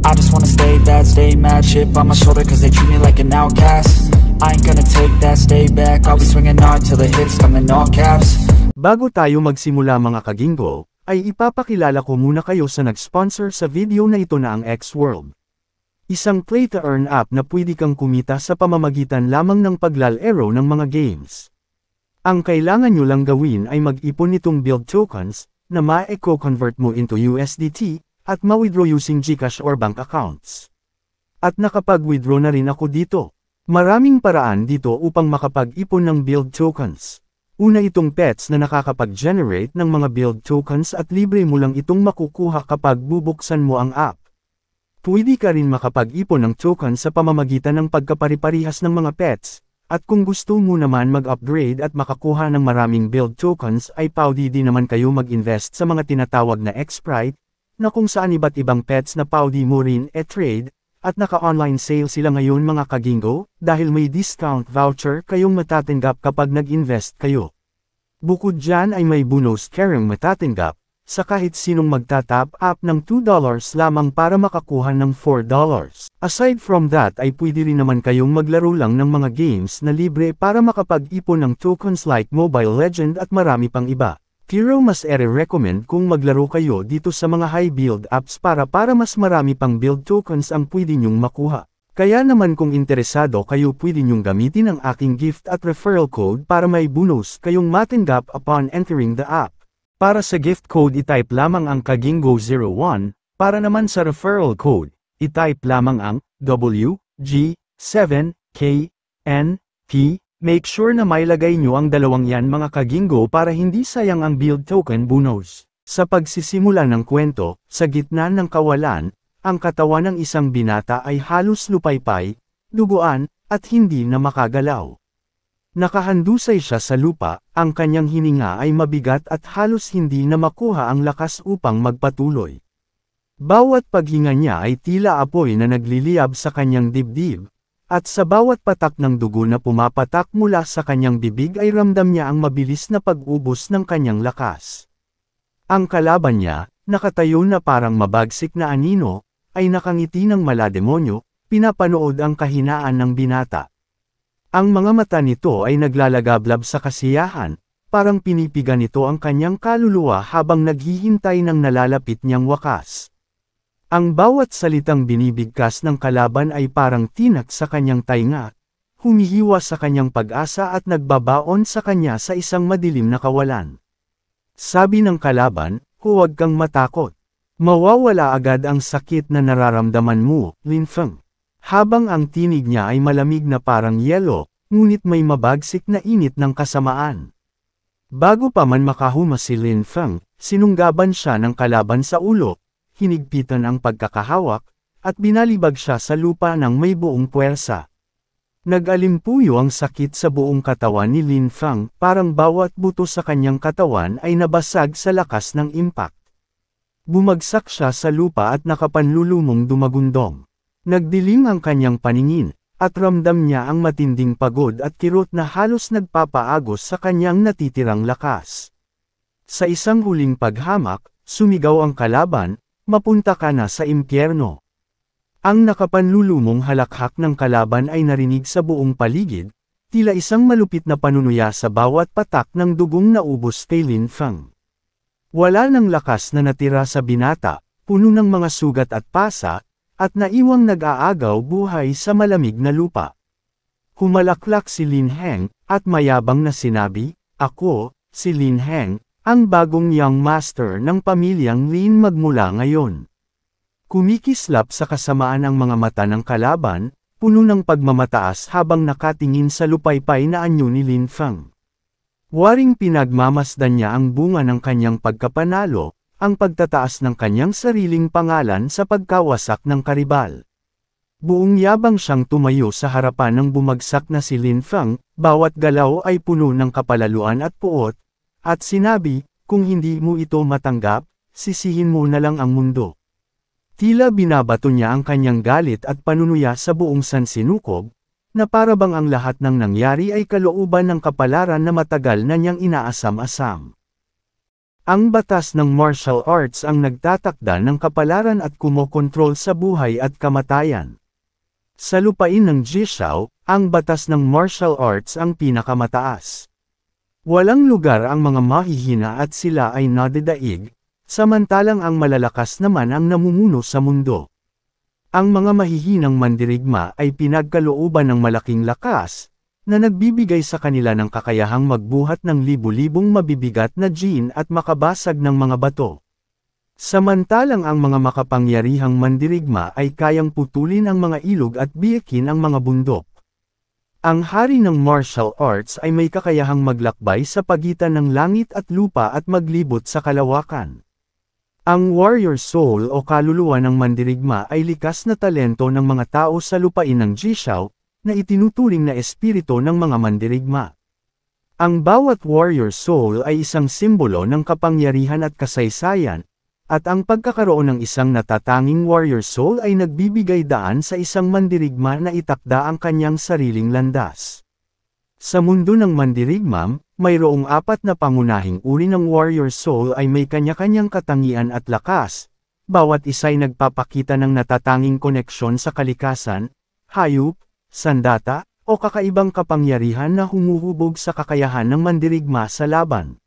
I just wanna stay bad, stay mad, chip on my shoulder cause they treat me like an outcast. I ain't gonna take that, stay back, I'll be swinging hard till the hits come in all caps. Bago tayo magsimula mga kaginggo, ay ipapakilala ko muna kayo sa nag-sponsor sa video na ito na ang X-World. Isang play-to-earn app na pwede kang kumita sa pamamagitan lamang ng paglalaro ng mga games. Ang kailangan nyo lang gawin ay mag-ipon nitong build tokens, na ma-eco-convert mo into USDT, at ma-withdraw using GCash or bank accounts. At nakapag-withdraw na rin ako dito. Maraming paraan dito upang makapag-ipon ng build tokens. Una itong pets na nakakapag-generate ng mga build tokens at libre mo lang itong makukuha kapag bubuksan mo ang app. Pwede ka rin makapag-ipon ng tokens sa pamamagitan ng pagkapari-parihas ng mga pets, at kung gusto mo naman mag-upgrade at makakuha ng maraming build tokens ay pwede din naman kayo mag-invest sa mga tinatawag na X-Sprite, na kung saan iba't ibang pets na pwede mo rin e-trade, at naka-online sale sila ngayon mga kaginggo, dahil may discount voucher kayong matatanggap kapag nag-invest kayo. Bukod dyan ay may bonus kayong matatanggap, sa kahit sinong magta-top up ng $2 lamang para makakuha ng $4. Aside from that ay pwede rin naman kayong maglaro lang ng mga games na libre para makapag-ipon ng tokens like Mobile Legend at marami pang iba. Pero mas recommend kung maglaro kayo dito sa mga high build apps para mas marami pang build tokens ang pwede nyong makuha. Kaya naman kung interesado kayo pwede nyong gamitin ang aking gift at referral code para may bonus kayong matanggap upon entering the app. Para sa gift code i-type lamang ang Kaginggo01, para naman sa referral code, i-type lamang ang WG7KNP. Make sure na mailagay nyo ang dalawang yan mga kaginggo para hindi sayang ang build token bonus. Sa pagsisimula ng kwento, sa gitna ng kawalan, ang katawan ng isang binata ay halos lupaypay, duguan, at hindi na makagalaw. Nakahandusay siya sa lupa, ang kanyang hininga ay mabigat at halos hindi na makuha ang lakas upang magpatuloy. Bawat paghinga niya ay tila apoy na nagliliyab sa kanyang dibdib. At sa bawat patak ng dugo na pumapatak mula sa kanyang bibig ay ramdam niya ang mabilis na pag-ubos ng kanyang lakas. Ang kalaban niya, nakatayo na parang mabagsik na anino, ay nakangiti ng malademonyo, pinapanood ang kahinaan ng binata. Ang mga mata nito ay naglalagablab sa kasiyahan, parang pinipigan nito ang kanyang kaluluwa habang naghihintay ng nalalapit niyang wakas. Ang bawat salitang binibigkas ng kalaban ay parang tinak sa kanyang tainga, humihiwa sa kanyang pag-asa at nagbabaon sa kanya sa isang madilim na kawalan. Sabi ng kalaban, huwag kang matakot. Mawawala agad ang sakit na nararamdaman mo, Lin Feng. Habang ang tinig niya ay malamig na parang yelo, ngunit may mabagsik na init ng kasamaan. Bago pa man makahuma si Lin Feng, sinunggaban siya ng kalaban sa ulo. Hinigpitan ang pagkakahawak, at binalibag siya sa lupa ng may buong puwersa. Nag-alimpuyo ang sakit sa buong katawan ni Lin Feng, parang bawat buto sa kanyang katawan ay nabasag sa lakas ng impact. Bumagsak siya sa lupa at nakapanlulumong dumagundong. Nagdilim ang kanyang paningin, at ramdam niya ang matinding pagod at kirot na halos nagpapaagos sa kanyang natitirang lakas. Sa isang huling paghamak, sumigaw ang kalaban, mapunta ka na sa impyerno. Ang nakapanlulumong halakhak ng kalaban ay narinig sa buong paligid, tila isang malupit na panunuya sa bawat patak ng dugong naubos kay Lin Feng. Wala nang lakas na natira sa binata, puno ng mga sugat at pasa, at naiwang nag-aagaw buhay sa malamig na lupa. Humalaklak si Lin Heng, at mayabang na sinabi, "Ako, si Lin Heng, ang bagong young master ng pamilyang Lin magmula ngayon." Kumikislap sa kasamaan ang mga mata ng kalaban, puno ng pagmamataas habang nakatingin sa lupaypay na anyo ni Lin Feng. Waring pinagmamasdan niya ang bunga ng kanyang pagkapanalo, ang pagtataas ng kanyang sariling pangalan sa pagkawasak ng karibal. Buong yabang siyang tumayo sa harapan ng bumagsak na si Lin Feng, bawat galaw ay puno ng kapalaluan at puot, at sinabi, "Kung hindi mo ito matanggap, sisihin mo na lang ang mundo." Tila binabato niya ang kanyang galit at panunuya sa buong sansinukob, na parabang ang lahat ng nangyari ay kalooban ng kapalaran na matagal na niyang inaasam-asam. Ang batas ng martial arts ang nagtatakda ng kapalaran at kumokontrol sa buhay at kamatayan. Sa lupain ng Jishao, ang batas ng martial arts ang pinakamataas. Walang lugar ang mga mahihina at sila ay nadidaig, samantalang ang malalakas naman ang namumuno sa mundo. Ang mga mahihinang mandirigma ay pinagkalooban ng malaking lakas, na nagbibigay sa kanila ng kakayahang magbuhat ng libu-libong mabibigat na jin at makabasag ng mga bato. Samantalang ang mga makapangyarihang mandirigma ay kayang putulin ang mga ilog at biyakin ang mga bundok. Ang hari ng martial arts ay may kakayahang maglakbay sa pagitan ng langit at lupa at maglibot sa kalawakan. Ang warrior soul o kaluluwa ng mandirigma ay likas na talento ng mga tao sa lupain ng Jishao, na itinuturing na espiritu ng mga mandirigma. Ang bawat warrior soul ay isang simbolo ng kapangyarihan at kasaysayan, at ang pagkakaroon ng isang natatanging warrior soul ay nagbibigay daan sa isang mandirigma na itakda ang kanyang sariling landas. Sa mundo ng mandirigma, mayroong 4 na pangunahing uri ng warrior soul ay may kanya-kanyang katangian at lakas, bawat isa'y nagpapakita ng natatanging koneksyon sa kalikasan, hayop, sandata, o kakaibang kapangyarihan na humuhubog sa kakayahan ng mandirigma sa laban.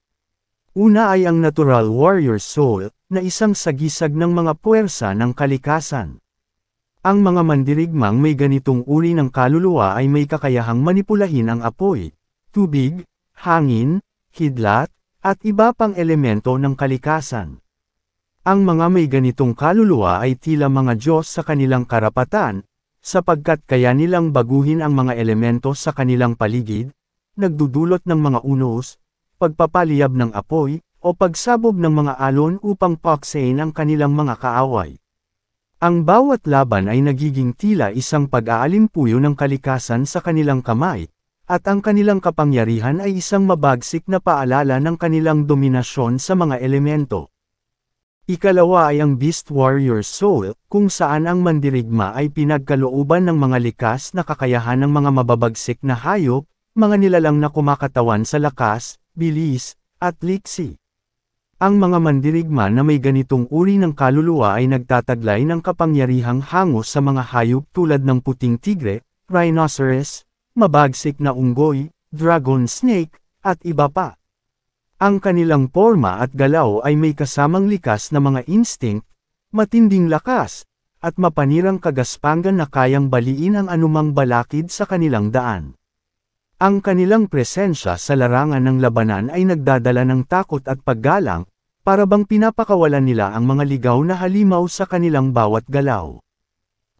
Una ay ang natural warrior soul, na isang sagisag ng mga puwersa ng kalikasan. Ang mga mandirigmang may ganitong uri ng kaluluwa ay may kakayahang manipulahin ang apoy, tubig, hangin, kidlat, at iba pang elemento ng kalikasan. Ang mga may ganitong kaluluwa ay tila mga Diyos sa kanilang karapatan, sapagkat kaya nilang baguhin ang mga elemento sa kanilang paligid, nagdudulot ng mga unos, pagpapaliyab ng apoy, o pagsabog ng mga alon upang paksain ang kanilang mga kaaway. Ang bawat laban ay nagiging tila isang pag-aalimpuyo ng kalikasan sa kanilang kamay, at ang kanilang kapangyarihan ay isang mabagsik na paalala ng kanilang dominasyon sa mga elemento. Ikalawa ay ang Beast Warrior Soul, kung saan ang mandirigma ay pinagkalooban ng mga likas na kakayahan ng mga mababagsik na hayop, mga nilalang na kumakatawan sa lakas, bilis, at liksi. Ang mga mandirigma na may ganitong uri ng kaluluwa ay nagtataglay ng kapangyarihang hangos sa mga hayop tulad ng puting tigre, rhinoceros, mabagsik na unggoy, dragon snake, at iba pa. Ang kanilang porma at galaw ay may kasamang likas na mga instinct, matinding lakas, at mapanirang kagaspangan na kayang baliin ang anumang balakid sa kanilang daan. Ang kanilang presensya sa larangan ng labanan ay nagdadala ng takot at paggalang, para bang pinapakawalan nila ang mga ligaw na halimaw sa kanilang bawat galaw.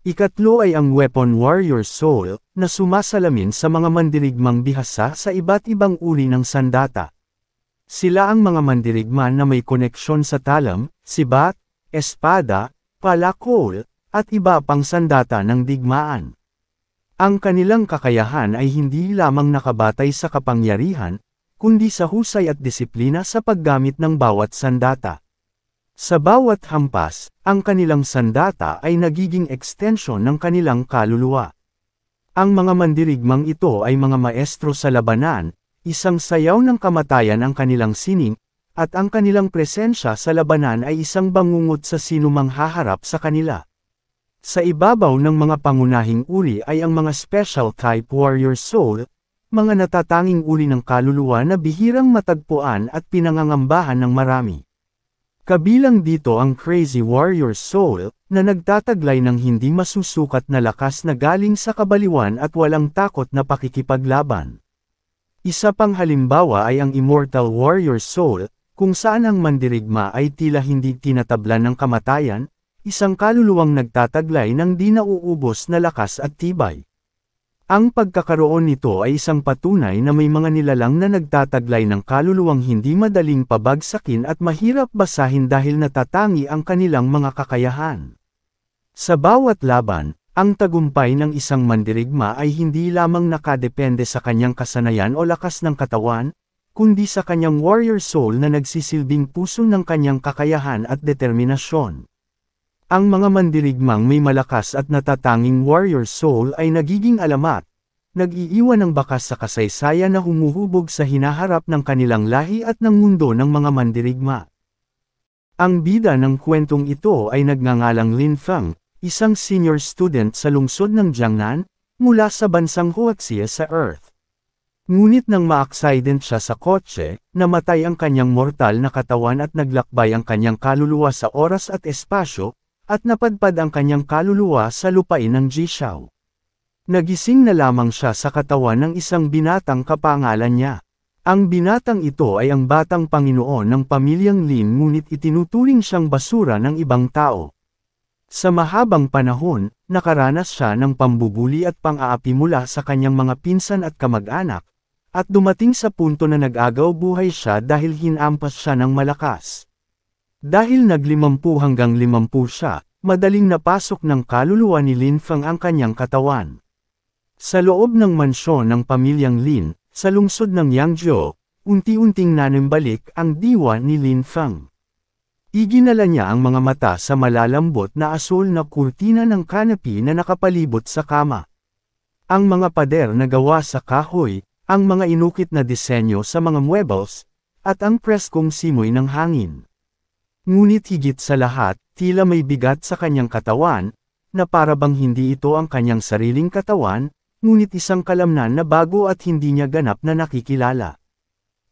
Ikatlo ay ang Weapon Warrior Soul, na sumasalamin sa mga mandirigmang bihasa sa iba't ibang uri ng sandata. Sila ang mga mandirigma na may koneksyon sa talam, sibat, espada, palakol, at iba pang sandata ng digmaan. Ang kanilang kakayahan ay hindi lamang nakabatay sa kapangyarihan, kundi sa husay at disiplina sa paggamit ng bawat sandata. Sa bawat hampas, ang kanilang sandata ay nagiging ekstensyon ng kanilang kaluluwa. Ang mga mandirigmang ito ay mga maestro sa labanan, isang sayaw ng kamatayan ang kanilang sining, at ang kanilang presensya sa labanan ay isang bangungot sa sinumang haharap sa kanila. Sa ibabaw ng mga pangunahing uri ay ang mga special type warrior soul, mga natatanging uri ng kaluluwa na bihirang matagpuan at pinangangambahan ng marami. Kabilang dito ang crazy warrior soul, na nagtataglay ng hindi masusukat na lakas na galing sa kabaliwan at walang takot na pakikipaglaban. Isa pang halimbawa ay ang immortal warrior soul, kung saan ang mandirigma ay tila hindi tinatablan ng kamatayan, isang kaluluwang nagtataglay ng di nauubos na lakas at tibay. Ang pagkakaroon nito ay isang patunay na may mga nilalang na nagtataglay ng kaluluwang hindi madaling pabagsakin at mahirap basahin dahil natatangi ang kanilang mga kakayahan. Sa bawat laban, ang tagumpay ng isang mandirigma ay hindi lamang nakadepende sa kanyang kasanayan o lakas ng katawan, kundi sa kanyang warrior soul na nagsisilbing puso ng kanyang kakayahan at determinasyon. Ang mga mandirigmang may malakas at natatanging warrior soul ay nagiging alamat, nag-iiwan ng bakas sa kasaysayan na humuhubog sa hinaharap ng kanilang lahi at ng mundo ng mga mandirigma. Ang bida ng kwentong ito ay nagngangalang Lin Feng, isang senior student sa lungsod ng Jiangnan, mula sa bansang Huaxia sa Earth. Ngunit nang ma-aksident siya sa kotse, namatay ang kanyang mortal na katawan at naglakbay ang kanyang kaluluwa sa oras at espasyo, at napadpad ang kanyang kaluluwa sa lupain ng Jishao. Nagising na lamang siya sa katawan ng isang binatang kapangalan niya. Ang binatang ito ay ang batang Panginoon ng pamilyang Lin, ngunit itinuturing siyang basura ng ibang tao. Sa mahabang panahon, nakaranas siya ng pambubuli at pang-aapi mula sa kanyang mga pinsan at kamag-anak, at dumating sa punto na nag-agaw buhay siya dahil hinampas siya ng malakas. Dahil nag-50 hanggang 50 siya, madaling napasok ng kaluluwa ni Lin Feng ang kanyang katawan. Sa loob ng mansyon ng pamilyang Lin, sa lungsod ng Yangzhou, unti-unting nanambalik ang diwa ni Lin Feng. Iginala niya ang mga mata sa malalambot na asul na kurtina ng kanapi na nakapalibot sa kama. Ang mga pader na gawa sa kahoy, ang mga inukit na disenyo sa mga muebles, at ang preskong simoy ng hangin. Ngunit higit sa lahat, tila may bigat sa kanyang katawan, na para bang hindi ito ang kanyang sariling katawan, ngunit isang kalamnan na bago at hindi niya ganap na nakikilala.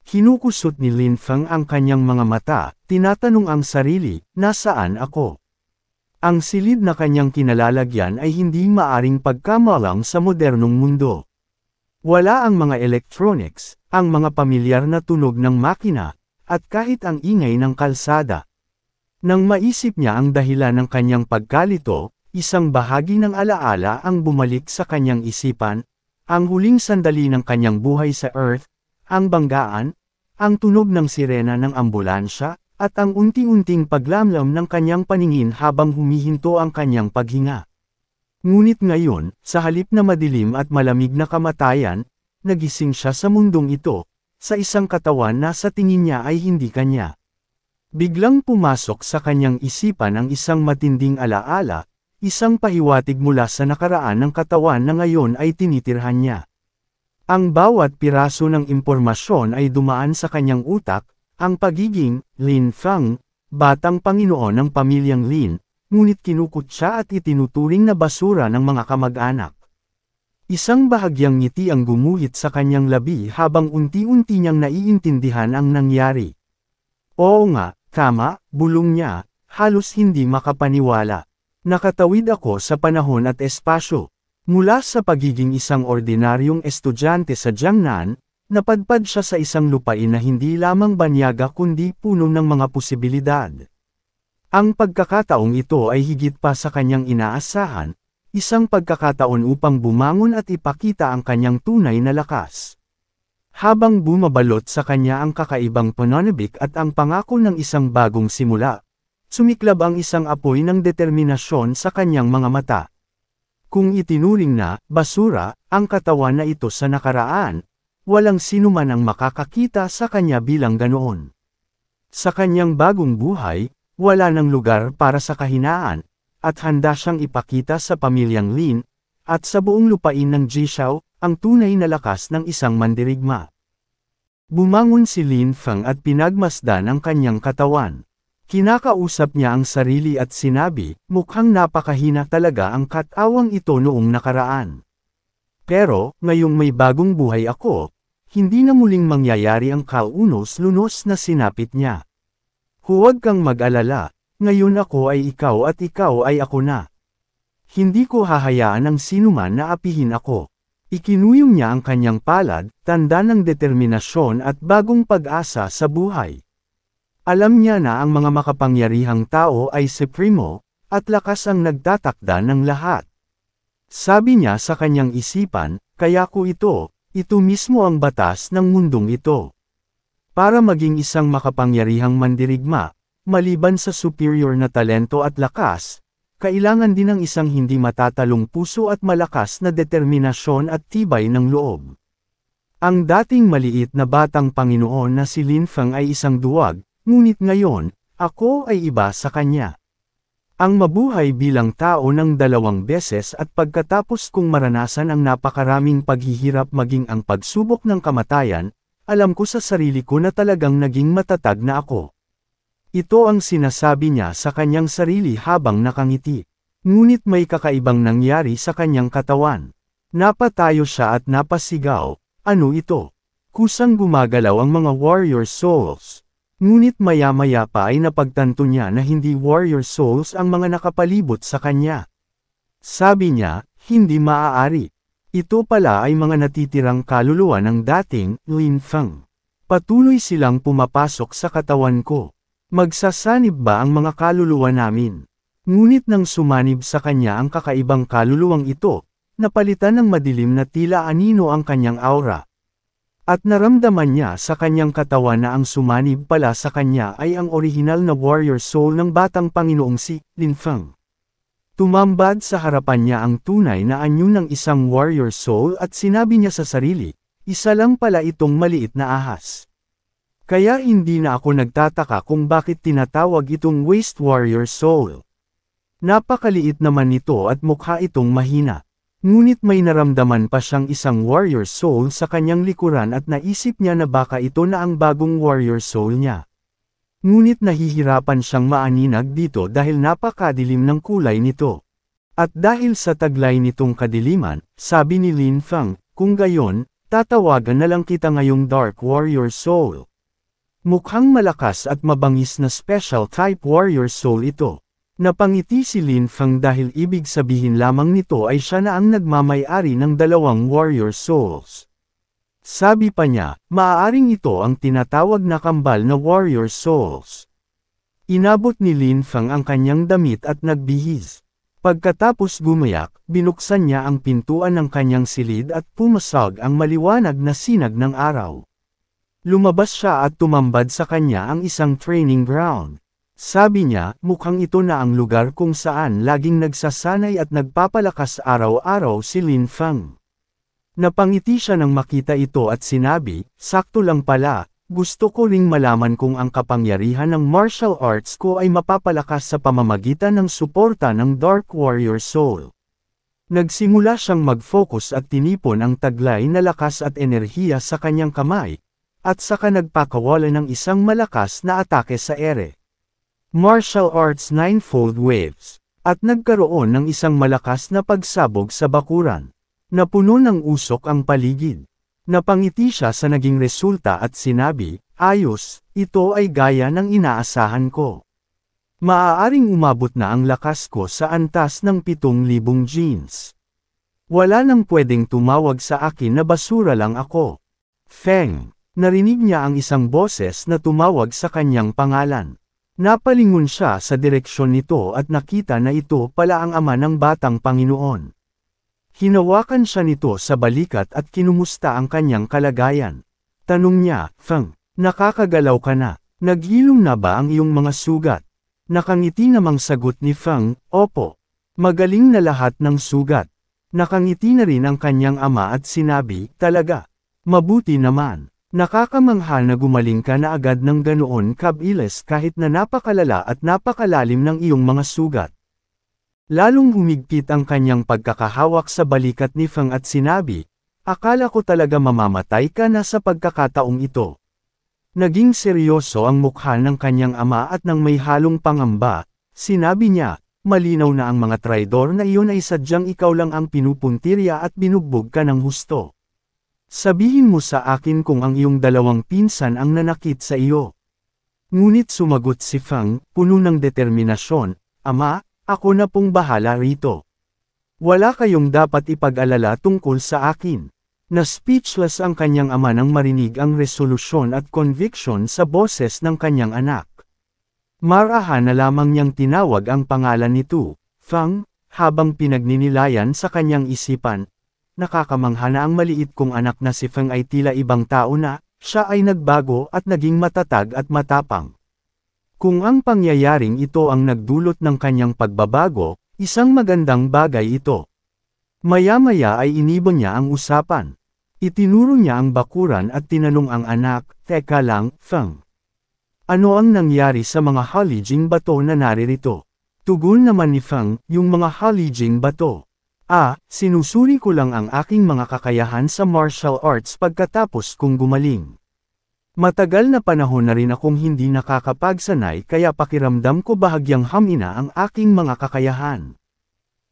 Kinukusot ni Lin Feng ang kanyang mga mata, tinatanong ang sarili, nasaan ako? Ang silid na kanyang kinalalagyan ay hindi maaring pagkamalang sa modernong mundo. Wala ang mga electronics, ang mga pamilyar na tunog ng makina, at kahit ang ingay ng kalsada. Nang maisip niya ang dahilan ng kanyang pagkalito, isang bahagi ng alaala ang bumalik sa kanyang isipan, ang huling sandali ng kanyang buhay sa Earth, ang banggaan, ang tunog ng sirena ng ambulansya, at ang unti-unting paglamlam ng kanyang paningin habang humihinto ang kanyang paghinga. Ngunit ngayon, sa halip na madilim at malamig na kamatayan, nagising siya sa mundong ito, sa isang katawan na sa tingin niya ay hindi kanya. Biglang pumasok sa kanyang isipan ang isang matinding alaala, isang pahiwatig mula sa nakaraan ng katawan na ngayon ay tinitirhan niya. Ang bawat piraso ng impormasyon ay dumaan sa kanyang utak, ang pagiging Lin Feng, batang Panginoon ng pamilyang Lin, ngunit kinukutya at itinuturing na basura ng mga kamag-anak. Isang bahagyang ngiti ang gumuhit sa kanyang labi habang unti-unti niyang naiintindihan ang nangyari. Oo nga, tama, bulong niya, halos hindi makapaniwala. Nakatawid ako sa panahon at espasyo. Mula sa pagiging isang ordinaryong estudyante sa Jiangnan, napadpad siya sa isang lupain na hindi lamang banyaga kundi puno ng mga posibilidad. Ang pagkakataong ito ay higit pa sa kanyang inaasahan, isang pagkakataon upang bumangon at ipakita ang kanyang tunay na lakas. Habang bumabalot sa kanya ang kakaibang pananabik at ang pangako ng isang bagong simula, sumiklab ang isang apoy ng determinasyon sa kanyang mga mata. Kung itinuring na basura ang katawan na ito sa nakaraan, walang sinuman ang makakakita sa kanya bilang ganoon. Sa kanyang bagong buhay, wala nang lugar para sa kahinaan, at handa siyang ipakita sa pamilyang Lin, at sa buong lupain ng Jishao, ang tunay na lakas ng isang mandirigma. Bumangon si Lin Feng at pinagmasdan ang kanyang katawan. Kinakausap niya ang sarili at sinabi, mukhang napakahina talaga ang katawang ito noong nakaraan. Pero, ngayong may bagong buhay ako, hindi na muling mangyayari ang kaunos-lunos na sinapit niya. Huwag kang mag-alala, ngayon ako ay ikaw at ikaw ay ako na. Hindi ko hahayaan ang sinuman na apihin ako. Ikinuyong niya ang kanyang palad, tanda ng determinasyon at bagong pag-asa sa buhay. Alam niya na ang mga makapangyarihang tao ay supremo, at lakas ang nagtatakda ng lahat. Sabi niya sa kanyang isipan, kaya ko ito mismo ang batas ng mundong ito. Para maging isang makapangyarihang mandirigma, maliban sa superior na talento at lakas, kailangan din ng isang hindi matatalong puso at malakas na determinasyon at tibay ng loob. Ang dating maliit na batang Panginoon na si Lin Feng ay isang duwag, ngunit ngayon, ako ay iba sa kanya. Ang mabuhay bilang tao ng 2 beses at pagkatapos kong maranasan ang napakaraming paghihirap maging ang pagsubok ng kamatayan, alam ko sa sarili ko na talagang naging matatag na ako. Ito ang sinasabi niya sa kanyang sarili habang nakangiti. Ngunit may kakaibang nangyari sa kanyang katawan. Napatayo siya at napasigaw, ano ito? Kusang gumagalaw ang mga warrior souls. Ngunit maya-maya pa ay napagtanto niya na hindi warrior souls ang mga nakapalibot sa kanya. Sabi niya, hindi maaari. Ito pala ay mga natitirang kaluluwa ng dating Lin Feng. Patuloy silang pumapasok sa katawan ko. Magsasanib ba ang mga kaluluwa namin? Ngunit nang sumanib sa kanya ang kakaibang kaluluwang ito, napalitan ng madilim na tila anino ang kanyang aura. At naramdaman niya sa kanyang katawan na ang sumanib pala sa kanya ay ang orihinal na warrior soul ng batang Panginoong si Lin Feng. Tumambad sa harapan niya ang tunay na anyo ng isang warrior soul at sinabi niya sa sarili, isa lang pala itong maliit na ahas. Kaya hindi na ako nagtataka kung bakit tinatawag itong waste warrior soul. Napakaliit naman nito at mukha itong mahina. Ngunit may naramdaman pa siyang isang warrior soul sa kanyang likuran at naisip niya na baka ito na ang bagong warrior soul niya. Ngunit nahihirapan siyang maaninag dito dahil napakadilim ng kulay nito. At dahil sa taglay nitong kadiliman, sabi ni Lin Feng, kung gayon, tatawagan na lang kita ngayong Dark Warrior Soul. Mukhang malakas at mabangis na special type warrior soul ito. Napangiti si Lin Feng dahil ibig sabihin lamang nito ay siya na ang nagmamay-ari ng dalawang warrior souls. Sabi pa niya, maaaring ito ang tinatawag na kambal na warrior souls. Inabot ni Lin Feng ang kanyang damit at nagbihis. Pagkatapos gumayak, binuksan niya ang pintuan ng kanyang silid at pumasag ang maliwanag na sinag ng araw. Lumabas siya at tumambad sa kanya ang isang training ground. Sabi niya, mukhang ito na ang lugar kung saan laging nagsasanay at nagpapalakas araw-araw si Lin Feng. Napangiti siya nang makita ito at sinabi, sakto lang pala, gusto ko ring malaman kung ang kapangyarihan ng martial arts ko ay mapapalakas sa pamamagitan ng suporta ng Dark Warrior Soul. Nagsimula siyang mag-focus at tinipon ang taglay na lakas at enerhiya sa kanyang kamay, at saka nagpakawala ng isang malakas na atake sa ere. Martial Arts Ninefold Waves, at nagkaroon ng isang malakas na pagsabog sa bakuran. Napuno ng usok ang paligid. Napangiti siya sa naging resulta at sinabi, ayos, ito ay gaya ng inaasahan ko. Maaaring umabot na ang lakas ko sa antas ng 7,000 genes. Wala nang pwedeng tumawag sa akin na basura lang ako. Feng. Narinig niya ang isang boses na tumawag sa kanyang pangalan. Napalingon siya sa direksyon nito at nakita na ito pala ang ama ng batang Panginoon. Hinawakan siya nito sa balikat at kinumusta ang kanyang kalagayan. Tanong niya, Feng, nakakagalaw ka na? Naghilom na ba ang iyong mga sugat? Nakangiti namang sagot ni Feng, opo. Magaling na lahat ng sugat. Nakangiti na rin ang kanyang ama at sinabi, talaga. Mabuti naman. Nakakamangha na gumaling ka na agad ng ganoon kabilis kahit na napakalala at napakalalim ng iyong mga sugat. Lalong humigpit ang kanyang pagkakahawak sa balikat ni Feng at sinabi, akala ko talaga mamamatay ka na sa pagkakataong ito. Naging seryoso ang mukha ng kanyang ama at nang may halong pangamba, sinabi niya, malinaw na ang mga traidor na iyon ay sadyang ikaw lang ang pinupuntirya at binugbog ka ng husto. Sabihin mo sa akin kung ang iyong dalawang pinsan ang nanakit sa iyo. Ngunit sumagot si Feng, puno ng determinasyon, Ama, ako na pong bahala rito. Wala kayong dapat ipag-alala tungkol sa akin. Na speechless ang kanyang ama nang marinig ang resolusyon at conviction sa boses ng kanyang anak. Marahan na lamang niyang tinawag ang pangalan nito, Feng, habang pinagninilayan sa kanyang isipan. Nakakamangha na ang maliit kong anak na si Feng ay tila ibang tao na, siya ay nagbago at naging matatag at matapang. Kung ang pangyayaring ito ang nagdulot ng kanyang pagbabago, isang magandang bagay ito. Maya-maya ay inibon niya ang usapan. Itinuro niya ang bakuran at tinanong ang anak, teka lang, Feng. Ano ang nangyari sa mga Halijing bato na naririto? Tugon naman ni Feng, yung mga Halijing bato. Sinusuri ko lang ang aking mga kakayahan sa martial arts pagkatapos kong gumaling. Matagal na panahon na rin akong hindi nakakapagsanay kaya pakiramdam ko bahagyang hamina ang aking mga kakayahan.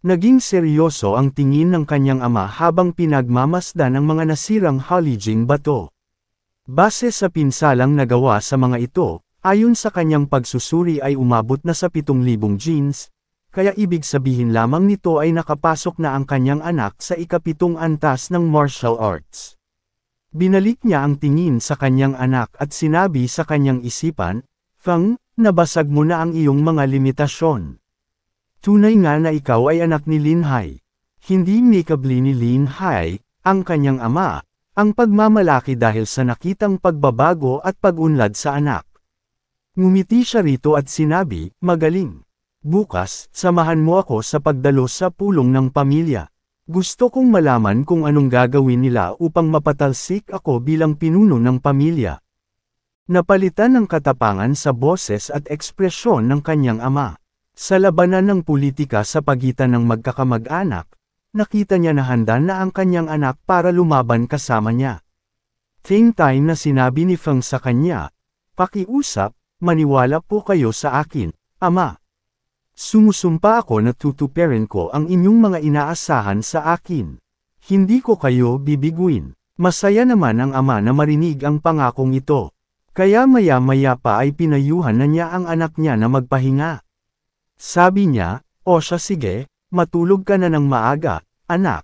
Naging seryoso ang tingin ng kanyang ama habang pinagmamasdan ang mga nasirang halijing bato. Base sa pinsalang nagawa sa mga ito, ayon sa kanyang pagsusuri ay umabot na sa 7,000 genes, kaya ibig sabihin lamang nito ay nakapasok na ang kanyang anak sa ika-7 antas ng martial arts. Binalik niya ang tingin sa kanyang anak at sinabi sa kanyang isipan, "Feng, nabasag mo na ang iyong mga limitasyon. Tunay nga na ikaw ay anak ni Lin Hai. Hindi makeably ni Lin Hai, ang kanyang ama, ang pagmamalaki dahil sa nakitang pagbabago at pag-unlad sa anak." Ngumiti siya rito at sinabi, "Magaling. Bukas, samahan mo ako sa pagdalo sa pulong ng pamilya. Gusto kong malaman kung anong gagawin nila upang mapatalsik ako bilang pinuno ng pamilya." Napalitan ng katapangan sa boses at ekspresyon ng kanyang ama. Sa labanan ng politika sa pagitan ng magkakamag-anak, nakita niya na handa na ang kanyang anak para lumaban kasama niya. Same time na sinabi ni Feng sa kanya, "Pakiusap, maniwala po kayo sa akin, ama. Sumusumpa ako na tutuparin ko ang inyong mga inaasahan sa akin. Hindi ko kayo bibiguin." Masaya naman ang ama na marinig ang pangakong ito. Kaya maya-maya pa ay pinayuhan na niya ang anak niya na magpahinga. Sabi niya, "O siya sige, matulog ka na ng maaga, anak.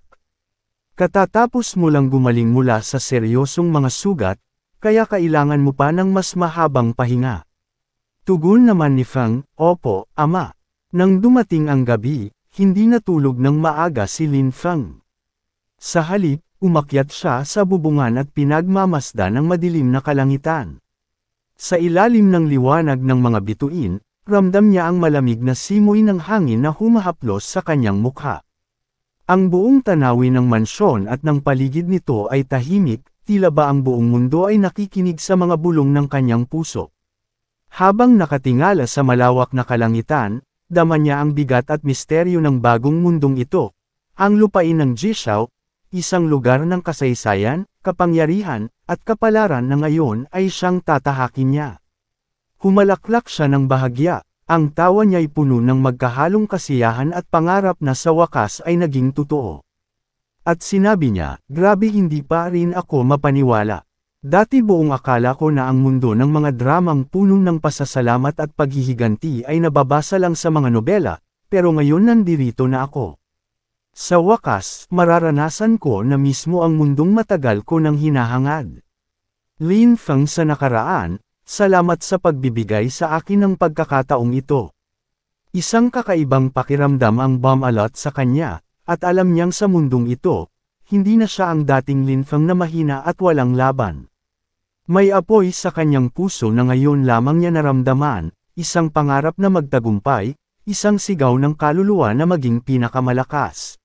Katatapos mo lang gumaling mula sa seryosong mga sugat, kaya kailangan mo pa ng mas mahabang pahinga." Tugon naman ni Feng, "Opo, ama." Nang dumating ang gabi, hindi natulog ng maaga si Lin Feng. Sa halip, umakyat siya sa bubungan at pinagmamasdan ang madilim na kalangitan. Sa ilalim ng liwanag ng mga bituin, ramdam niya ang malamig na simoy ng hangin na humahaplos sa kanyang mukha. Ang buong tanawin ng mansyon at ng paligid nito ay tahimik, tila ba ang buong mundo ay nakikinig sa mga bulong ng kanyang puso. Habang nakatingala sa malawak na kalangitan, dama niya ang bigat at misteryo ng bagong mundong ito. Ang lupain ng Jishao, isang lugar ng kasaysayan, kapangyarihan, at kapalaran na ngayon ay siyang tatahakin niya. Humalaklak siya ng bahagya, ang tawa niya'y puno ng magkahalong kasiyahan at pangarap na sa wakas ay naging totoo. At sinabi niya, "Grabe, hindi pa rin ako mapaniwala. Dati buong akala ko na ang mundo ng mga dramang puno ng pasasalamat at paghihiganti ay nababasa lang sa mga nobela, pero ngayon nandirito na ako. Sa wakas, mararanasan ko na mismo ang mundong matagal ko nang hinahangad." Lin Feng sa nakaraan, salamat sa pagbibigay sa akin ng pagkakataong ito. Isang kakaibang pakiramdam ang bumalot sa kanya, at alam niyang sa mundong ito, hindi na siya ang dating Lin Feng na mahina at walang laban. May apoy sa kanyang puso na ngayon lamang niya naramdaman, isang pangarap na magtagumpay, isang sigaw ng kaluluwa na maging pinakamalakas.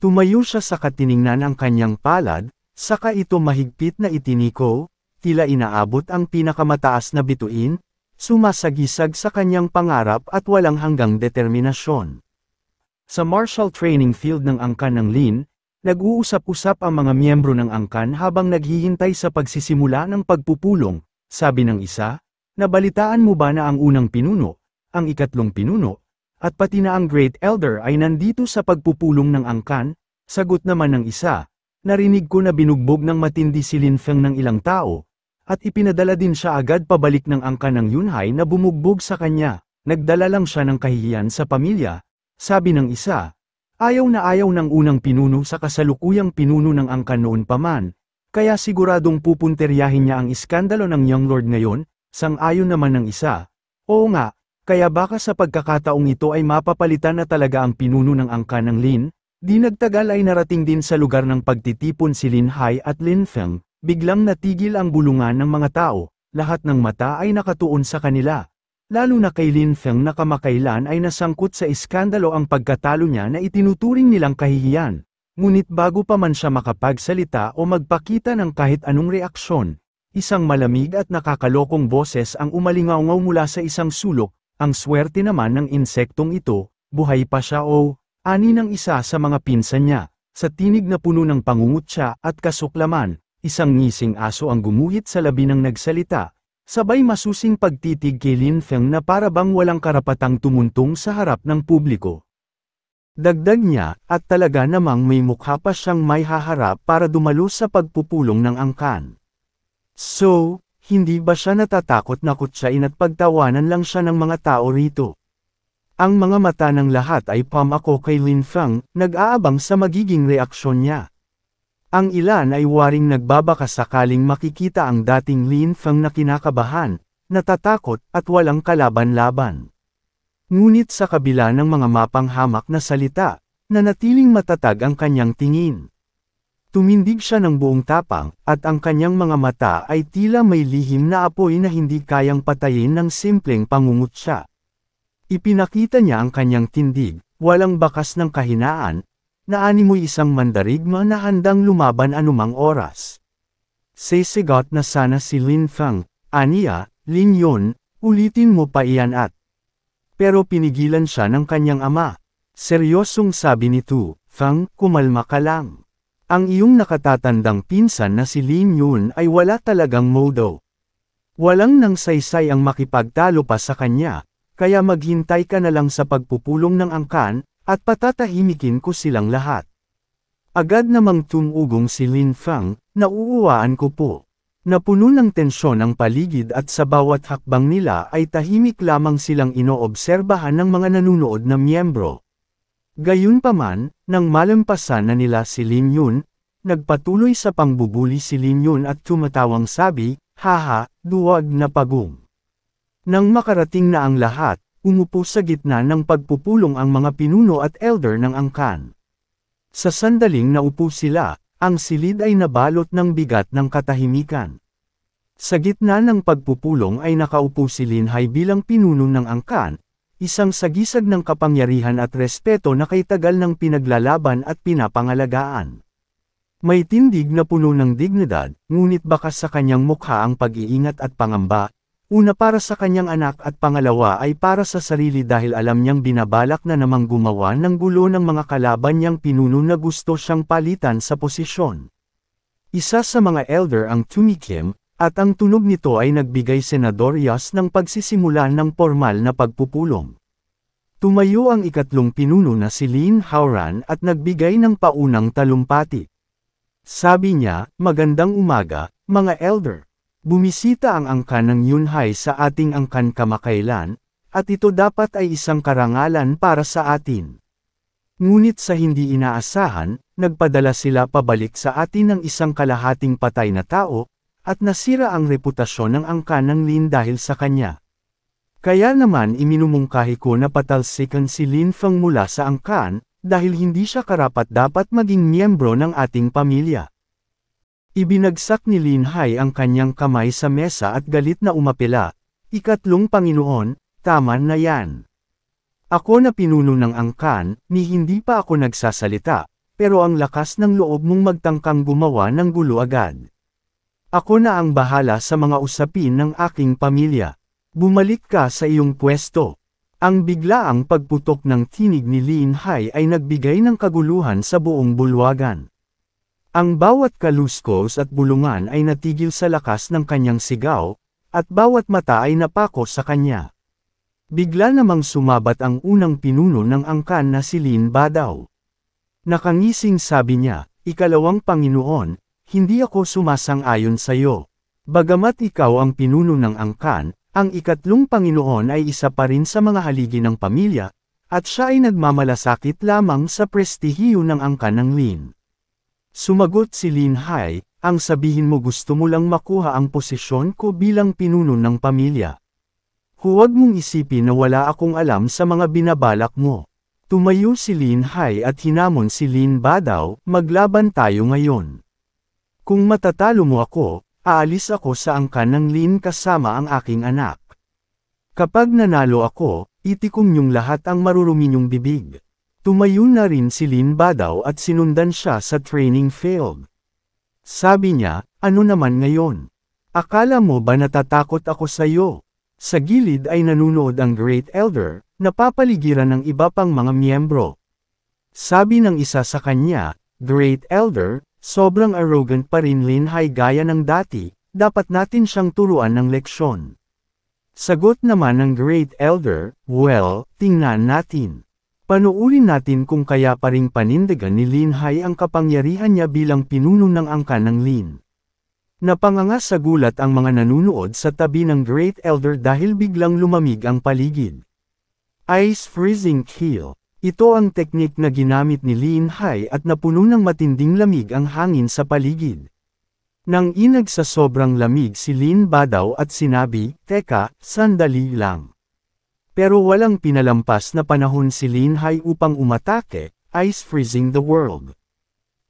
Tumayo siya sa katiningnan ang kanyang palad, saka ito mahigpit na itiniko, tila inaabot ang pinakamataas na bituin, sumasagisag sa kanyang pangarap at walang hanggang determinasyon. Sa martial training field ng angkan ng Lin, nag-uusap-usap ang mga miyembro ng angkan habang naghihintay sa pagsisimula ng pagpupulong. Sabi ng isa, "Nabalitaan mo ba na ang unang pinuno, ang ikatlong pinuno, at pati na ang Great Elder ay nandito sa pagpupulong ng angkan?" Sagot naman ng isa, "Narinig ko na binugbog ng matindi si Lin Feng ng ilang tao, at ipinadala din siya agad pabalik ng angkan ng Yunhai na bumugbog sa kanya. Nagdala lang siya ng kahihiyan sa pamilya." Sabi ng isa, ayaw na ayaw ng unang pinuno sa kasalukuyang pinuno ng angkan noon pa man, kaya siguradong pupunteryahin niya ang iskandalo ng Young Lord ngayon. Sang-ayon naman ng isa, "Oo nga, kaya baka sa pagkakataong ito ay mapapalitan na talaga ang pinuno ng angkan ng Lin." Di nagtagal ay narating din sa lugar ng pagtitipon si Lin Hai at Lin Feng, biglang natigil ang bulungan ng mga tao, lahat ng mata ay nakatuon sa kanila. Lalo na kay Lin Feng na kamakailan ay nasangkot sa iskandalo ang pagkatalo niya na itinuturing nilang kahihiyan. Ngunit bago pa man siya makapagsalita o magpakita ng kahit anong reaksyon, isang malamig at nakakalokong boses ang umalingaw mula sa isang sulok. Ang swerte naman ng insektong ito, buhay pa siya o, ani ng isa sa mga pinsan niya. Sa tinig na puno ng pangungutya at kasuklaman, Isang ngising aso ang gumuhit sa labi ng nagsalita, sabay masusing pagtitig kay Lin Feng na para bang walang karapatang tumuntong sa harap ng publiko. Dagdag niya, at talaga namang may mukha pa siyang may haharap para dumalo sa pagpupulong ng angkan. So, hindi ba siya natatakot na kutsain at pagtawanan lang siya ng mga tao rito? Ang mga mata ng lahat ay pumako kay Lin Feng, nag-aabang sa magiging reaksyon niya. Ang ilan ay waring nagbabaka sakaling makikita ang dating Lin Feng na kinakabahan, natatakot, at walang kalaban-laban. Ngunit sa kabila ng mga mapanghamak na salita, nanatiling matatag ang kanyang tingin. Tumindig siya ng buong tapang, at ang kanyang mga mata ay tila may lihim na apoy na hindi kayang patayin ng simpleng pangungutya. Ipinakita niya ang kanyang tindig, walang bakas ng kahinaan, na animoy isang mandarigma na handang lumaban anumang oras. Sisigot na sana si Lin Feng, aniya, Lin Yun, ulitin mo pa iyan at. Pero pinigilan siya ng kanyang ama. Seryosong sabi ni Tu, Feng, kumalma ka lang. Ang iyong nakatatandang pinsan na si Lin Yun ay wala talagang modo. Walang nang saysay ang makipagtalo pa sa kanya, kaya maghintay ka na lang sa pagpupulong ng angkan, at patatahimikin ko silang lahat. Agad namang tumugong si Lin Feng, nauuwaan ko po. Napuno ng tensyon ang paligid at sa bawat hakbang nila ay tahimik lamang silang inoobserbahan ng mga nanunood na miyembro. Gayunpaman, nang malampasan na nila si Lin Yun, nagpatuloy sa pangbubuli si Lin Yun at tumatawang sabi, haha, duwag na pagong. Nang makarating na ang lahat, umupo sa gitna ng pagpupulong ang mga pinuno at elder ng angkan. Sa sandaling naupo sila, ang silid ay nabalot ng bigat ng katahimikan. Sa gitna ng pagpupulong ay nakaupo si Lin Hai bilang pinuno ng angkan, isang sagisag ng kapangyarihan at respeto na kay tagal ng pinaglalaban at pinapangalagaan. May tindig na puno ng dignidad, ngunit bakas sa kanyang mukha ang pag-iingat at pangamba, una para sa kanyang anak at pangalawa ay para sa sarili dahil alam niyang binabalak na namang gumawa ng gulo ng mga kalaban niyang pinuno na gusto siyang palitan sa posisyon. Isa sa mga elder ang tumikim, at ang tunog nito ay nagbigay senadoryas ng pagsisimula ng formal na pagpupulong. Tumayo ang ikatlong pinuno na si Lin Haoran at nagbigay ng paunang talumpati. Sabi niya, magandang umaga, mga elder. Bumisita ang angkan ng Yunhai sa ating angkan kamakailan, at ito dapat ay isang karangalan para sa atin. Ngunit sa hindi inaasahan, nagpadala sila pabalik sa atin ng isang kalahating patay na tao, at nasira ang reputasyon ng angkan ng Lin dahil sa kanya. Kaya naman iminumungkahi ko na patalsikan si Lin Feng mula sa angkan, dahil hindi siya karapat-dapat maging miyembro ng ating pamilya. Ibinagsak ni Lin Hai ang kanyang kamay sa mesa at galit na umapela, ikatlong Panginoon, tama na yan. Ako na pinuno ng angkan, ni hindi pa ako nagsasalita, pero ang lakas ng loob mong magtangkang gumawa ng gulo agad. Ako na ang bahala sa mga usapin ng aking pamilya. Bumalik ka sa iyong pwesto. Ang biglaang pagputok ng tinig ni Lin Hai ay nagbigay ng kaguluhan sa buong bulwagan. Ang bawat kaluskos at bulungan ay natigil sa lakas ng kanyang sigaw, at bawat mata ay napako sa kanya. Bigla namang sumabat ang unang pinuno ng angkan na si Lin Badaw. Nakangising sabi niya, ikalawang Panginoon, hindi ako sumasang-ayon sa iyo. Bagamat ikaw ang pinuno ng angkan, ang ikatlong Panginoon ay isa pa rin sa mga haligi ng pamilya, at siya ay nagmamalasakit lamang sa prestihiyo ng angkan ng Lin. Sumagot si Lin Hai, ang sabihin mo gusto mo lang makuha ang posisyon ko bilang pinuno ng pamilya. Huwag mong isipin na wala akong alam sa mga binabalak mo. Tumayo si Lin Hai at hinamon si Lin Badaw, maglaban tayo ngayon. Kung matatalo mo ako, aalis ako sa angkan ng Lin kasama ang aking anak. Kapag nanalo ako, itikom niyong lahat ang marurumi niyong bibig. Tumayo na rin si Lin Badaw at sinundan siya sa training field. Sabi niya, ano naman ngayon? Akala mo ba natatakot ako sa iyo? Sa gilid ay nanunood ang Great Elder, napapaligiran ng iba pang mga miyembro. Sabi ng isa sa kanya, Great Elder, Sobrang arrogant pa rin Lin Hai gaya ng dati, dapat natin siyang turuan ng leksyon. Sagot naman ng Great Elder, well, tingnan natin. Panuurin natin kung kaya pa ring panindigan ni Lin Hai ang kapangyarihan niya bilang pinuno ng angkan ng Lin. Napanganga sa gulat ang mga nanunood sa tabi ng Great Elder dahil biglang lumamig ang paligid. Ice Freezing Kill. Ito ang teknik na ginamit ni Lin Hai at napuno ng matinding lamig ang hangin sa paligid. Nang inag sa sobrang lamig si Lin Badaw at sinabi, "Teka, sandali lang." Pero walang pinalampas na panahon si Lin Hai upang umatake, ice freezing the world.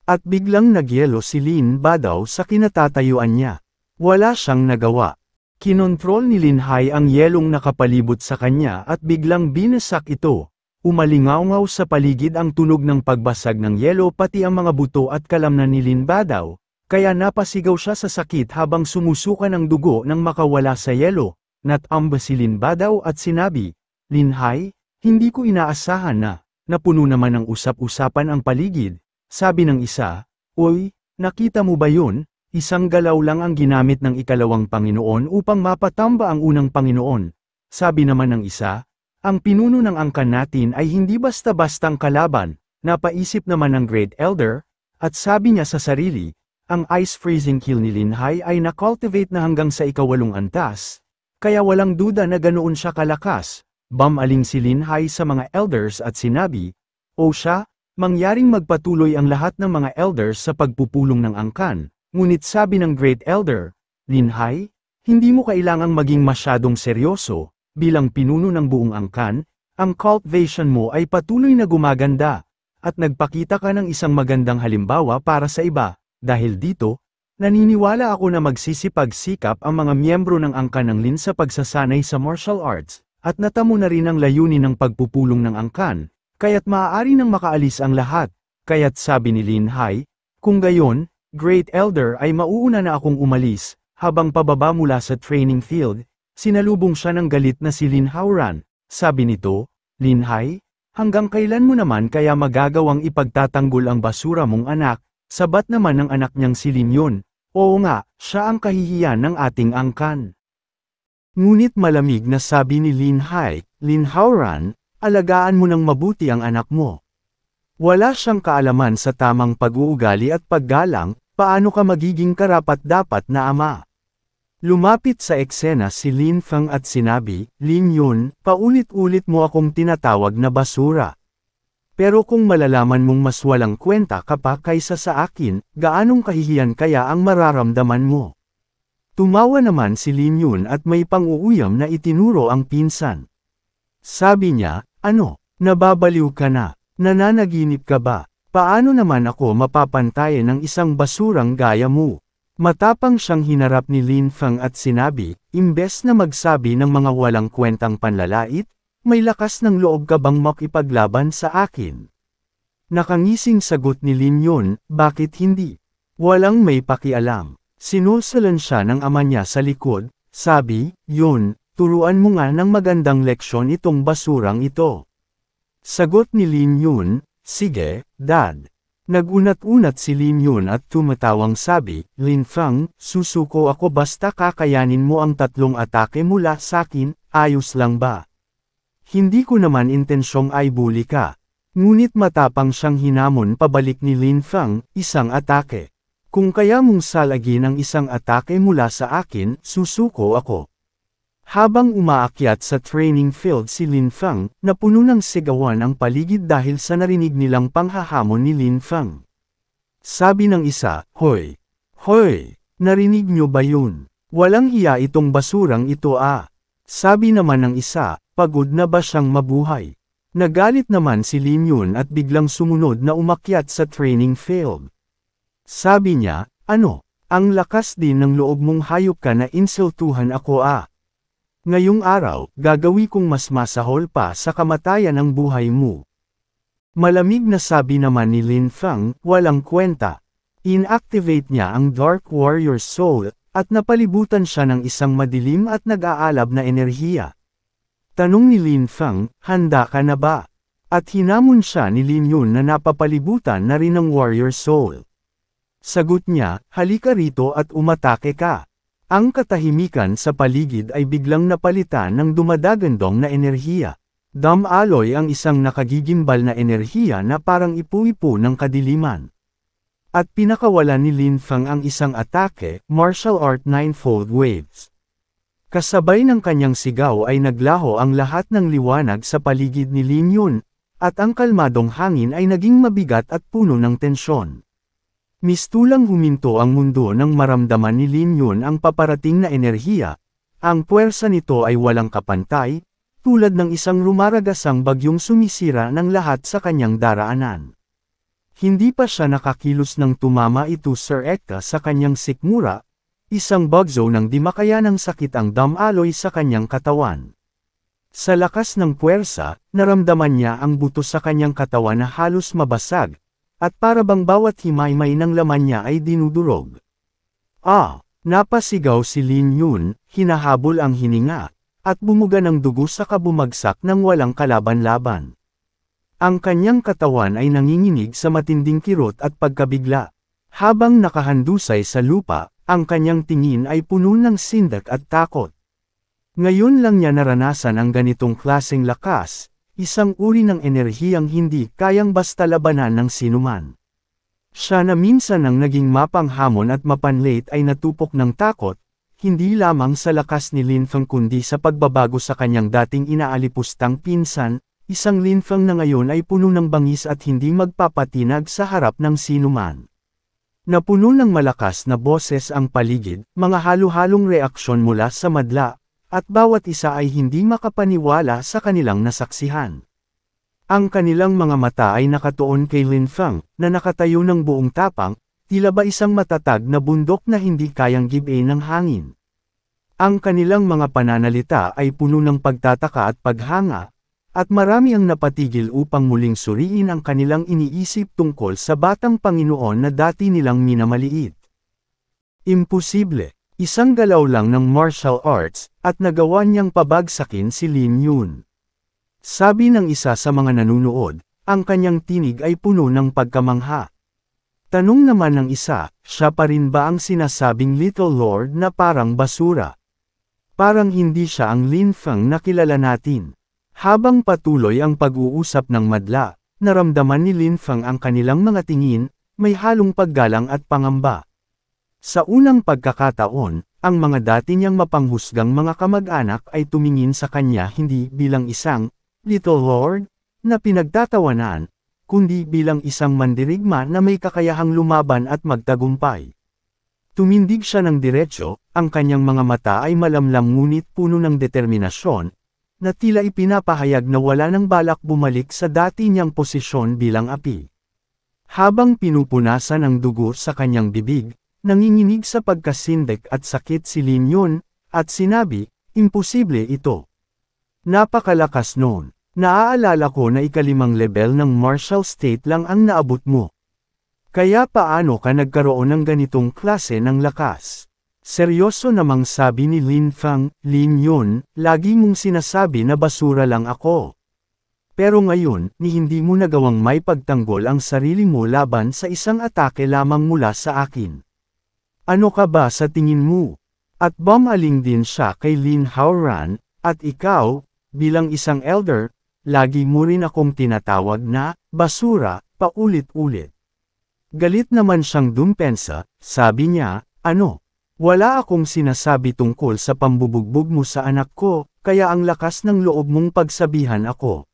At biglang nagyelo si Lin Badaw sa kinatatayuan niya. Wala siyang nagawa. Kinontrol ni Lin Hai ang yelong nakapalibot sa kanya at biglang binasak ito. Umalingaw-ngaw sa paligid ang tunog ng pagbasag ng yelo pati ang mga buto at kalamnan ni Lin Badaw, kaya napasigaw siya sa sakit habang sumusuka ng dugo nang makawala sa yelo. Natamba si Lin Badaw at sinabi, "Lin Hai, hindi ko inaasahan na." Napuno naman ng usap-usapan ang paligid. Sabi ng isa, "Uy, nakita mo ba yun? Isang galaw lang ang ginamit ng ikalawang Panginoon upang mapatamba ang unang Panginoon." Sabi naman ng isa, "Ang pinuno ng angkan natin ay hindi basta-bastang kalaban." Napaisip naman ng Great Elder, at sabi niya sa sarili, ang ice freezing kill ni Lin Hai ay na-cultivate na hanggang sa ika-8 antas, kaya walang duda na ganoon siya kalakas. Bumaling si Lin Hai sa mga elders at sinabi, "O siya, mangyaring magpatuloy ang lahat ng mga elders sa pagpupulong ng angkan." Ngunit sabi ng Great Elder, "Lin Hai, hindi mo kailangang maging masyadong seryoso, bilang pinuno ng buong angkan, ang cultivation mo ay patuloy na gumaganda, at nagpakita ka ng isang magandang halimbawa para sa iba. Dahil dito, naniniwala ako na magsisipag-sikap ang mga miyembro ng angkan ng Lin sa pagsasanay sa martial arts, at natamo na rin ang layunin ng pagpupulong ng angkan, kaya't maaari nang makaalis ang lahat." Kaya't sabi ni Lin Hai, "Kung gayon, Great Elder ay mauuna na akong umalis." Habang pababa mula sa training field, sinalubong siya ng galit na si Lin Haoran. Sabi nito, "Lin Hai, hanggang kailan mo naman kaya magagawang ipagtatanggol ang basura mong anak? Sabat naman ng anak niyang si Lin yun. Oo nga, siya ang kahihiyan ng ating angkan." Ngunit malamig na sabi ni Lin Hai, "Lin Haoran, alagaan mo ng mabuti ang anak mo. Wala siyang kaalaman sa tamang pag-uugali at paggalang, paano ka magiging karapat-dapat na ama?" Lumapit sa eksena si Lin Feng at sinabi, "Lin Yun, paulit-ulit mo akong tinatawag na basura. Pero kung malalaman mong mas walang kwenta ka pa kaysa sa akin, gaanong kahihiyan kaya ang mararamdaman mo?" Tumawa naman si Lin Yun at may pang-uuyam na itinuro ang pinsan. Sabi niya, "Ano, nababaliw ka na? Nananaginip ka ba? Paano naman ako mapapantayan ng isang basurang gaya mo?" Matapang siyang hinarap ni Lin Feng at sinabi, "Imbes na magsabi ng mga walang kwentang panlalait, may lakas ng loob ka bang makipaglaban sa akin?" Nakangising sagot ni Lin Yun, "Bakit hindi?" Walang may pakialam. Sinusulan siya ng ama niya sa likod, sabi, "Yun, turuan mo nga ng magandang leksyon itong basurang ito." Sagot ni Lin Yun, "Sige, Dad." Nagunat-unat si Lin Yun at tumatawang sabi, "Lin Feng, susuko ako basta kakayanin mo ang 3 atake mula sakin, ayos lang ba? Hindi ko naman intensyong ay bully ka." Ngunit matapang siyang hinamon pabalik ni Lin Feng, "Isang atake. Kung kaya mong salagin ang isang atake mula sa akin, susuko ako." Habang umaakyat sa training field si Lin Feng, napuno ng sigawan ang paligid dahil sa narinig nilang panghahamon ni Lin Feng. Sabi ng isa, "Hoy! Hoy! Narinig nyo ba yun? Walang hiya itong basurang ito ah." Sabi naman ng isa, "Pagod na ba siyang mabuhay?" Nagalit naman si Lin Yun at biglang sumunod na umakyat sa training field. Sabi niya, "Ano? Ang lakas din ng loob mong hayop ka na insultuhan ako ah. Ngayong araw, gagawi kong mas masahol pa sa kamatayan ng buhay mo." Malamig na sabi naman ni Lin Feng, "Walang kwenta." Inactivate niya ang Dark Warrior Soul, at napalibutan siya ng isang madilim at nag-aalab na enerhiya. Tanong ni Lin Feng, "Handa ka na ba?" At hinamon siya ni Lin Yun na napapalibutan na rin ng Warrior Soul. Sagot niya, halika rito at umatake ka. Ang katahimikan sa paligid ay biglang napalitan ng dumadagandong na enerhiya. Dam-aloy ang isang nakagigimbal na enerhiya na parang ipu-ipu ng kadiliman. At pinakawalan ni Lin Feng ang isang atake, martial art ninefold waves. Kasabay ng kanyang sigaw ay naglaho ang lahat ng liwanag sa paligid ni Lin Yun, at ang kalmadong hangin ay naging mabigat at puno ng tensyon. Mistulang huminto ang mundo nang maramdaman ni Lin Yun ang paparating na enerhiya. Ang puwersa nito ay walang kapantay, tulad ng isang rumaragasang bagyong sumisira ng lahat sa kanyang daraanan. Hindi pa siya nakakilos nang tumama ito Sir Ekta sa kanyang sikmura, isang bagzo ng di makayanang sakit ang dam-aloy sa kanyang katawan. Sa lakas ng puwersa, naramdaman niya ang buto sa kanyang katawan na halos mabasag, at para bang bawat himaymay ng laman niya ay dinudurog. Napasigaw si Lin Yun, hinahabol ang hininga, at bumuga ng dugo sa kabumagsak ng walang kalaban-laban. Ang kanyang katawan ay nanginginig sa matinding kirot at pagkabigla. Habang nakahandusay sa lupa, ang kanyang tingin ay puno ng sindak at takot. Ngayon lang niya naranasan ang ganitong klaseng lakas, isang uri ng enerhiyang hindi kayang basta labanan ng sinuman. Siya na minsan ang naging mapanghamon at mapanlate ay natupok ng takot, hindi lamang sa lakas ni Lin Feng kundi sa pagbabago sa kanyang dating inaalipustang pinsan, isang Lin Feng na ngayon ay puno ng bangis at hindi magpapatinag sa harap ng sinuman. Napuno ng malakas na boses ang paligid, mga halo-halong reaksyon mula sa madla, at bawat isa ay hindi makapaniwala sa kanilang nasaksihan. Ang kanilang mga mata ay nakatuon kay Lin Feng, na nakatayo ng buong tapang, tila ba isang matatag na bundok na hindi kayang gibain ng hangin. Ang kanilang mga pananalita ay puno ng pagtataka at paghanga, at marami ang napatigil upang muling suriin ang kanilang iniisip tungkol sa batang Panginoon na dati nilang minamaliit. Imposible. Isang galaw lang ng martial arts, at nagawa niyang pabagsakin si Lin Yun. Sabi ng isa sa mga nanunood, ang kanyang tinig ay puno ng pagkamangha. Tanong naman ng isa, siya pa rin ba ang sinasabing Little Lord na parang basura? Parang hindi siya ang Lin Feng na kilala natin. Habang patuloy ang pag-uusap ng madla, naramdaman ni Lin Feng ang kanilang mga tingin, may halong paggalang at pangamba. Sa unang pagkakataon, ang mga dati niyang mapanghusgang mga kamag-anak ay tumingin sa kanya hindi bilang isang Little Lord na pinagtatawanan, kundi bilang isang mandirigma na may kakayahang lumaban at magtagumpay. Tumindig siya ng diretsyo, ang kanyang mga mata ay malamlam ngunit puno ng determinasyon, na tila ipinapahayag na wala nang balak bumalik sa dati niyang posisyon bilang api. Habang pinupunasan ang dugo sa kanyang bibig, nanginginig sa pagkasindak at sakit si Lin Yun, at sinabi, imposible ito. Napakalakas noon. Naaalala ko na ikalimang level ng martial state lang ang naabot mo. Kaya paano ka nagkaroon ng ganitong klase ng lakas? Seryoso namang sabi ni Lin Feng, Lin Yun, lagi mong sinasabi na basura lang ako. Pero ngayon, ni hindi mo nagawang may pagtanggol ang sarili mo laban sa isang atake lamang mula sa akin. Ano ka ba sa tingin mo? At bumaling din siya kay Lin Haoran, at ikaw, bilang isang elder, lagi mo rin akong tinatawag na, basura, paulit-ulit. Galit naman siyang dumpensa, sabi niya, ano? Wala akong sinasabi tungkol sa pambubugbog mo sa anak ko, kaya ang lakas ng loob mong pagsabihan ako.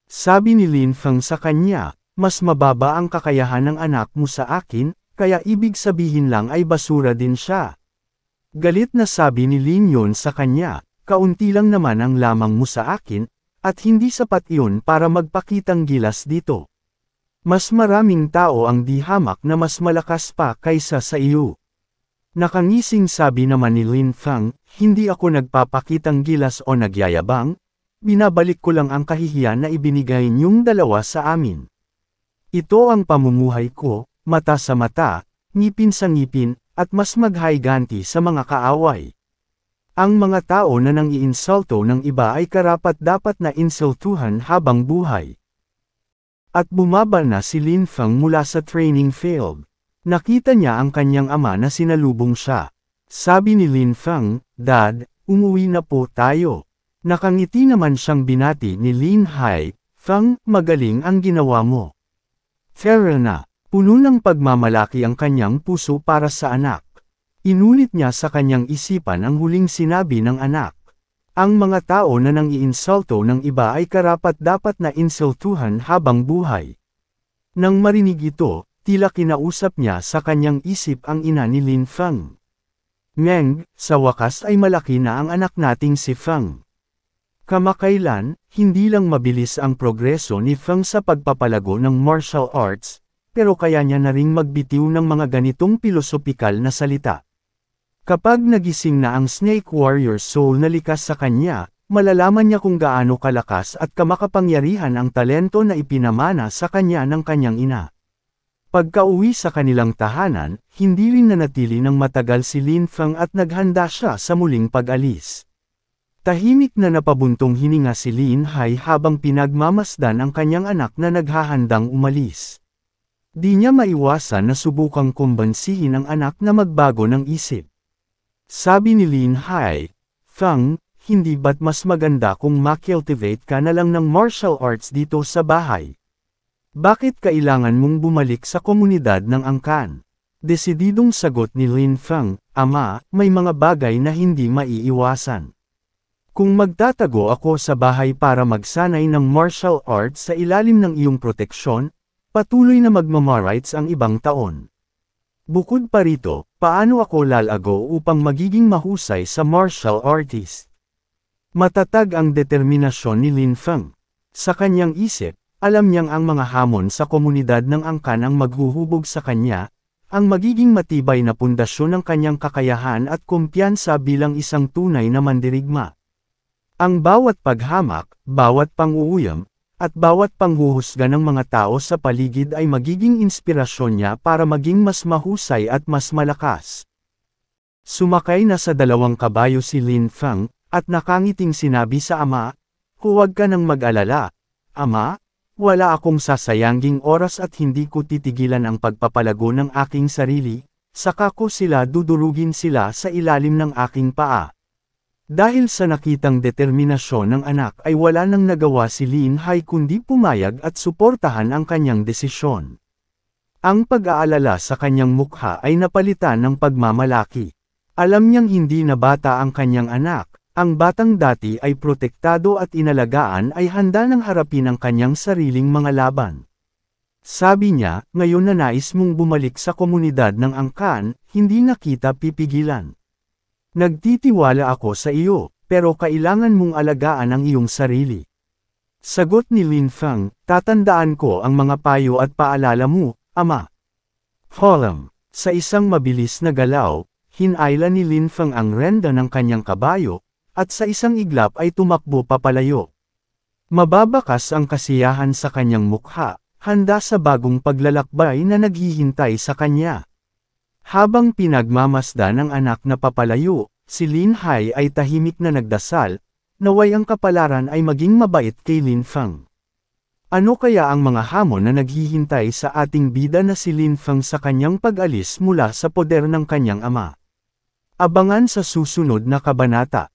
Sabi ni Lin Feng sa kanya, mas mababa ang kakayahan ng anak mo sa akin, kaya ibig sabihin lang ay basura din siya. Galit na sabi ni Lin Yun sa kanya, kaunti lang naman ang lamang mo sa akin, at hindi sapat iyon para magpakitang gilas dito. Mas maraming tao ang di hamak na mas malakas pa kaysa sa iyo. Nakangising sabi naman ni Lin Feng, hindi ako nagpapakitang gilas o nagyayabang, binabalik ko lang ang kahihiyan na ibinigay niyong dalawa sa amin. Ito ang pamumuhay ko, mata sa mata, ngipin sa ngipin, at mas maghayganti sa mga kaaway. Ang mga tao na nang iinsulto ng iba ay karapat-dapat na insultuhan habang buhay. At bumaba na si Lin Feng mula sa training field. Nakita niya ang kanyang ama na sinalubong siya. Sabi ni Lin Feng, "Dad, umuwi na po tayo." Nakangiti naman siyang binati ni Lin Hai, "Feng, magaling ang ginawa mo." Tara na. Puno ng pagmamalaki ang kanyang puso para sa anak. Inulit niya sa kanyang isipan ang huling sinabi ng anak. Ang mga tao na nang-iinsulto ng iba ay karapat-dapat na insultuhan habang buhay. Nang marinig ito, tila kinausap niya sa kanyang isip ang ina ni Lin Feng. "Meng, sa wakas ay malaki na ang anak nating si Feng." Kamakailan, hindi lang mabilis ang progreso ni Feng sa pagpapalago ng martial arts, pero kaya niya na ring magbitiw ng mga ganitong pilosopikal na salita. Kapag nagising na ang Snake Warrior Soul na likas sa kanya, malalaman niya kung gaano kalakas at kamakapangyarihan ang talento na ipinamana sa kanya ng kanyang ina. Pagka-uwi sa kanilang tahanan, hindi rin nanatili ng matagal si Lin Feng at naghanda siya sa muling pag-alis. Tahimik na napabuntong hininga si Lin Hai habang pinagmamasdan ang kanyang anak na naghahandang umalis. Di niya maiwasan na subukang kumbansihin ang anak na magbago ng isip. Sabi ni Lin Hai, "Feng, hindi ba't mas maganda kung ma-cultivate ka na lang ng martial arts dito sa bahay? Bakit kailangan mong bumalik sa komunidad ng angkan?" Desididong sagot ni Lin Feng, "Ama, may mga bagay na hindi maiiwasan. Kung magtatago ako sa bahay para magsanay ng martial arts sa ilalim ng iyong proteksyon, patuloy na magmamarites ang ibang taon. Bukod pa rito, paano ako lalago upang magiging mahusay sa martial artist?" Matatag ang determinasyon ni Lin Feng. Sa kanyang isip, alam niyang ang mga hamon sa komunidad ng angkan ang maghuhubog sa kanya, ang magiging matibay na pundasyon ng kanyang kakayahan at kumpiyansa bilang isang tunay na mandirigma. Ang bawat paghamak, bawat pang-uuyam, at bawat panghuhusga ng mga tao sa paligid ay magiging inspirasyon niya para maging mas mahusay at mas malakas. Sumakay na sa 2 kabayo si Lin Feng, at nakangiting sinabi sa ama, "Huwag ka nang mag-alala, Ama, wala akong sasayanging oras at hindi ko titigilan ang pagpapalago ng aking sarili, saka ko dudurugin sila sa ilalim ng aking paa." Dahil sa nakitang determinasyon ng anak ay wala nang nagawa si Lin Hai kundi pumayag at suportahan ang kanyang desisyon. Ang pag-aalala sa kanyang mukha ay napalitan ng pagmamalaki. Alam niyang hindi na bata ang kanyang anak, ang batang dati ay protektado at inalagaan ay handa nang harapin ang kanyang sariling mga laban. Sabi niya, "Ngayon na nais mong bumalik sa komunidad ng angkan, hindi na kita pipigilan. Nagtitiwala ako sa iyo, pero kailangan mong alagaan ang iyong sarili." Sagot ni Lin Feng, "Tatandaan ko ang mga payo at paalala mo, Ama." Follow. Sa isang mabilis na galaw, hinayla ni Lin Feng ang renda ng kanyang kabayo, at sa isang iglap ay tumakbo papalayo. Mababakas ang kasiyahan sa kanyang mukha, handa sa bagong paglalakbay na naghihintay sa kanya. Habang pinagmamasdan ng anak na papalayo, si Lin Hai ay tahimik na nagdasal, naway ang kapalaran ay maging mabait kay Lin Feng. Ano kaya ang mga hamon na naghihintay sa ating bida na si Lin Feng sa kanyang pag-alis mula sa poder ng kanyang ama? Abangan sa susunod na kabanata.